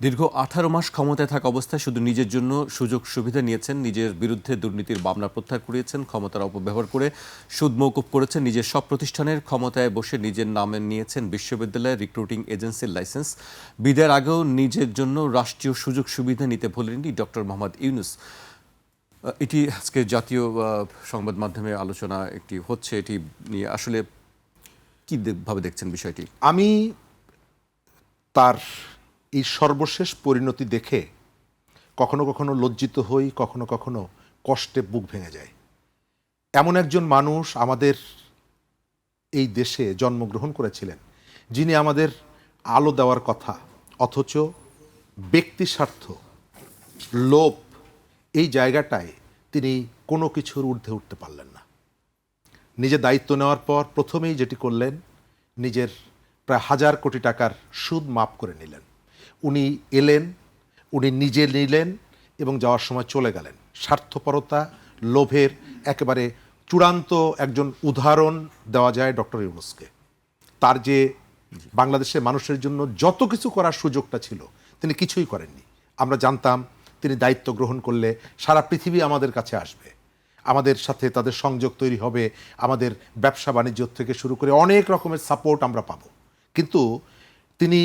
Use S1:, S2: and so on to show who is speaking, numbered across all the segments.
S1: দীর্ঘ ১৮ মাস ক্ষমতায় থাকা অবস্থায় শুধু নিজের জন্য সুযোগ সুবিধা নিয়েছেন, নিজের বিরুদ্ধে দুর্নীতির মামলা প্রত্যাহার করিয়েছেন, ক্ষমতার অপব্যবহার করে সুদ মওকুফ করেছেন, নিজের সব প্রতিষ্ঠানের ক্ষমতায় বসে নিজের নামে নিয়েছেন বিশ্ববিদ্যালয়ের রিক্রুটিং এজেন্সির লাইসেন্স। বিদায়ের আগেও নিজের জন্য রাষ্ট্রীয় সুযোগ সুবিধা নিতে ভোলেননি ডক্টর মোহাম্মদ ইউনূস। এটি আজকে জাতীয় সংবাদ মাধ্যমে আলোচনা একটি হচ্ছে, এটি নিয়ে আসলে কীভাবে দেখছেন বিষয়টি?
S2: আমি তার এই সর্বশেষ পরিণতি দেখে কখনো কখনো লজ্জিত হই, কখনো কখনো কষ্টে বুক ভেঙে যায়। এমন একজন মানুষ আমাদের এই দেশে জন্মগ্রহণ করেছিলেন, যিনি আমাদের আলো দেওয়ার কথা, অথচ ব্যক্তি স্বার্থ, লোভ, এই জায়গাটায় তিনি কোনো কিছুর ঊর্ধ্বে উঠতে পারলেন না। নিজে দায়িত্ব নেওয়ার পর প্রথমেই যেটি করলেন, নিজের প্রায় ১,০০০ কোটি টাকার সুদ মাফ করে নিলেন। উনি এলেন, উনি নিজে নিলেন এবং যাওয়ার সময় চলে গেলেন। স্বার্থপরতা, লোভের একেবারে চূড়ান্ত একজন উদাহরণ দেওয়া যায় ডক্টর ইউনূসকে। তার যে বাংলাদেশের মানুষের জন্য যত কিছু করার সুযোগটা ছিল, তিনি কিছুই করেননি। আমরা জানতাম তিনি দায়িত্ব গ্রহণ করলে সারা পৃথিবী আমাদের কাছে আসবে, আমাদের সাথে তাদের সংযোগ তৈরি হবে, আমাদের ব্যবসা বাণিজ্য থেকে শুরু করে অনেক রকমের সাপোর্ট আমরা পাব। কিন্তু তিনি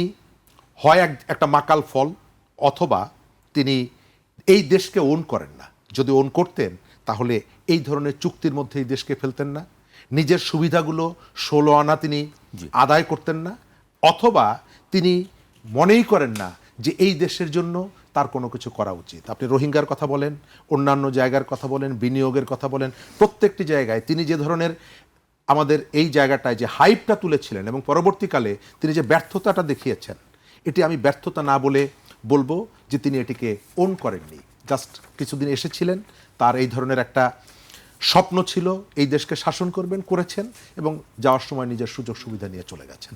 S2: হয় একটা মাকাল ফল, অথবা তিনি এই দেশকে ওন করেন না। যদি ওন করতেন তাহলে এই ধরনের চুক্তির মধ্যে এই দেশকে ফেলতেন না, নিজের সুবিধাগুলো ১৬ আনা তিনি আদায় করতেন না, অথবা তিনি মনেই করেন না যে এই দেশের জন্য তার কোনো কিছু করা উচিত। আপনি রোহিঙ্গার কথা বলেন, অন্যান্য জায়গার কথা বলেন, বিনিয়োগের কথা বলেন, প্রত্যেকটি জায়গায় তিনি যে ধরনের আমাদের এই জায়গাটায় যে হাইপটা তুলেছিলেন এবং পরবর্তীকালে তিনি যে ব্যর্থতাটা দেখিয়েছেন, এটি আমি ব্যর্থতা না বলে বলবো যে তিনি এটিকে ওন করেননি। জাস্ট কিছুদিন এসেছিলেন, তার এই ধরনের একটা স্বপ্ন ছিল, এই দেশকে শাসন করবেন, করেছেন এবং যাওয়ার সময় নিজের সুযোগ সুবিধা নিয়ে চলে গেছেন।